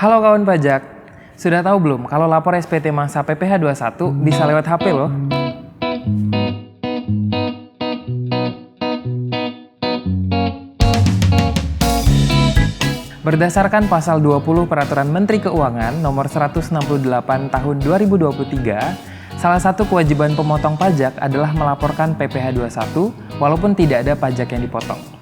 Halo kawan pajak, sudah tahu belum kalau lapor SPT masa PPh 21 bisa lewat HP loh? Berdasarkan pasal 20 Peraturan Menteri Keuangan nomor 168 tahun 2023, salah satu kewajiban pemotong pajak adalah melaporkan PPh 21 walaupun tidak ada pajak yang dipotong.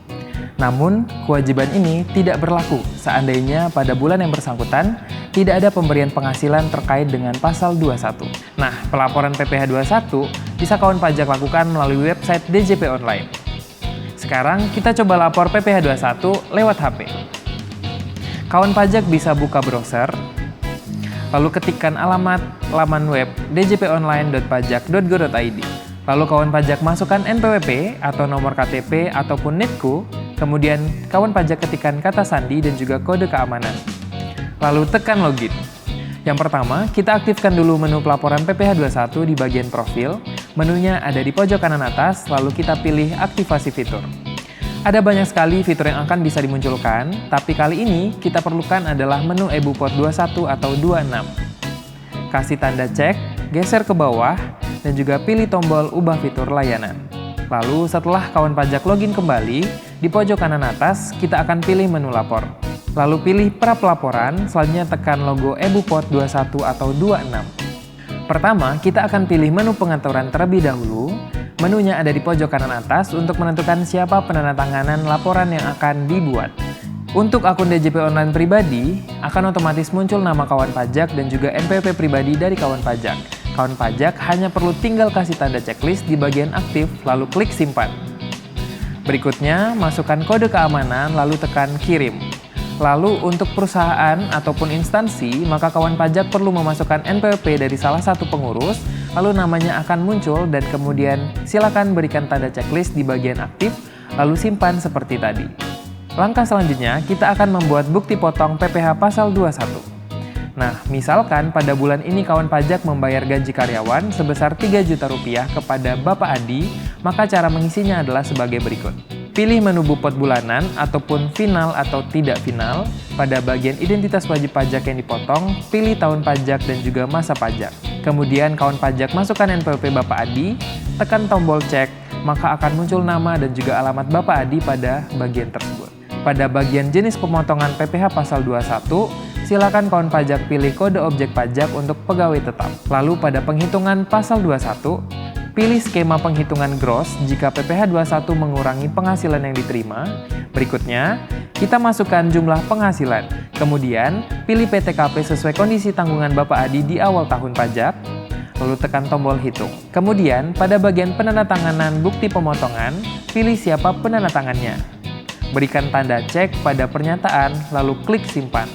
Namun, kewajiban ini tidak berlaku seandainya pada bulan yang bersangkutan tidak ada pemberian penghasilan terkait dengan pasal 21. Nah, pelaporan PPh 21 bisa kawan pajak lakukan melalui website DJP Online. Sekarang kita coba lapor PPh 21 lewat HP. Kawan pajak bisa buka browser, lalu ketikkan alamat laman web djponline.pajak.go.id. Lalu kawan pajak masukkan NPWP atau nomor KTP ataupun NITKU, kemudian kawan pajak ketikkan kata sandi dan juga kode keamanan. Lalu tekan login. Yang pertama, kita aktifkan dulu menu pelaporan PPh 21 di bagian profil. Menunya ada di pojok kanan atas, lalu kita pilih aktivasi fitur. Ada banyak sekali fitur yang akan bisa dimunculkan, tapi kali ini kita perlukan adalah menu eBupot 21 atau 26. Kasih tanda cek, geser ke bawah, dan juga pilih tombol ubah fitur layanan. Lalu setelah kawan pajak login kembali, di pojok kanan atas kita akan pilih menu lapor. Lalu pilih pra pelaporan, selanjutnya tekan logo eBupot 21 atau 26. Pertama, kita akan pilih menu pengaturan terlebih dahulu. Menunya ada di pojok kanan atas untuk menentukan siapa penandatanganan laporan yang akan dibuat. Untuk akun DJP Online pribadi, akan otomatis muncul nama kawan pajak dan juga NPWP pribadi dari kawan pajak. Kawan pajak hanya perlu tinggal kasih tanda checklist di bagian aktif, lalu klik simpan. Berikutnya, masukkan kode keamanan, lalu tekan kirim. Lalu untuk perusahaan ataupun instansi, maka kawan pajak perlu memasukkan NPWP dari salah satu pengurus, lalu namanya akan muncul dan kemudian silakan berikan tanda checklist di bagian aktif, lalu simpan seperti tadi. Langkah selanjutnya, kita akan membuat bukti potong PPh pasal 21. Nah, misalkan pada bulan ini kawan pajak membayar gaji karyawan sebesar Rp3 juta kepada Bapak Adi, maka cara mengisinya adalah sebagai berikut. Pilih menu bupot bulanan ataupun final atau tidak final. Pada bagian identitas wajib pajak yang dipotong, pilih tahun pajak dan juga masa pajak. Kemudian kawan pajak masukkan NPWP Bapak Adi, tekan tombol cek, maka akan muncul nama dan juga alamat Bapak Adi pada bagian tersebut. Pada bagian jenis pemotongan PPh pasal 21, silakan kawan pajak pilih kode objek pajak untuk pegawai tetap. Lalu pada penghitungan pasal 21, pilih skema penghitungan gross jika PPh 21 mengurangi penghasilan yang diterima. Berikutnya, kita masukkan jumlah penghasilan. Kemudian, pilih PTKP sesuai kondisi tanggungan Bapak Adi di awal tahun pajak. Lalu tekan tombol hitung. Kemudian, pada bagian penandatanganan bukti pemotongan, pilih siapa penandatangannya. Berikan tanda cek pada pernyataan, lalu klik simpan.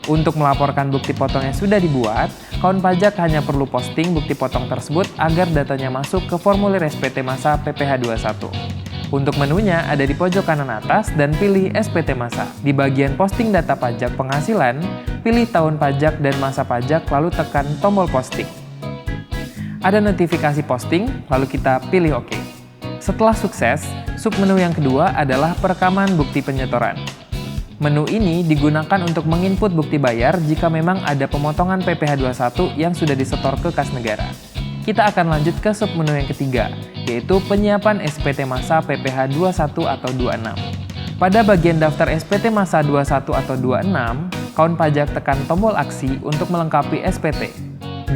Untuk melaporkan bukti potong yang sudah dibuat, kawan pajak hanya perlu posting bukti potong tersebut agar datanya masuk ke formulir SPT masa PPh 21. Untuk menunya ada di pojok kanan atas dan pilih SPT masa. Di bagian posting data pajak penghasilan, pilih tahun pajak dan masa pajak lalu tekan tombol posting. Ada notifikasi posting, lalu kita pilih OK. Setelah sukses, submenu yang kedua adalah perekaman bukti penyetoran. Menu ini digunakan untuk menginput bukti bayar jika memang ada pemotongan PPh 21 yang sudah disetor ke kas negara. Kita akan lanjut ke submenu yang ketiga, yaitu penyiapan SPT masa PPh 21 atau 26. Pada bagian daftar SPT masa 21 atau 26, kawan pajak tekan tombol aksi untuk melengkapi SPT.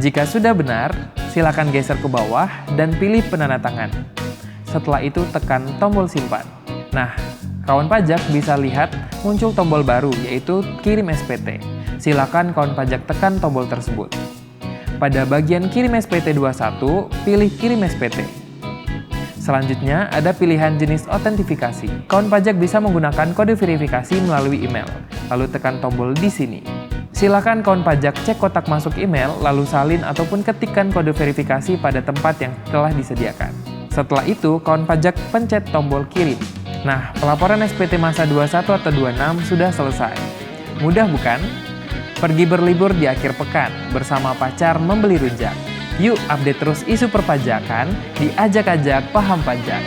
Jika sudah benar, silakan geser ke bawah dan pilih penandatangan. Setelah itu tekan tombol simpan. Nah, kawan pajak bisa lihat muncul tombol baru yaitu kirim SPT. Silakan kawan pajak tekan tombol tersebut. Pada bagian kirim SPT 21, pilih kirim SPT. Selanjutnya ada pilihan jenis autentifikasi. Kawan pajak bisa menggunakan kode verifikasi melalui email. Lalu tekan tombol di sini. Silakan kawan pajak cek kotak masuk email lalu salin ataupun ketikkan kode verifikasi pada tempat yang telah disediakan. Setelah itu, kawan pajak pencet tombol kirim. Nah, pelaporan SPT masa 21 atau 26 sudah selesai. Mudah bukan? Pergi berlibur di akhir pekan, bersama pacar membeli rujak. Yuk update terus isu perpajakan di Ajak-Ajak Paham Pajak.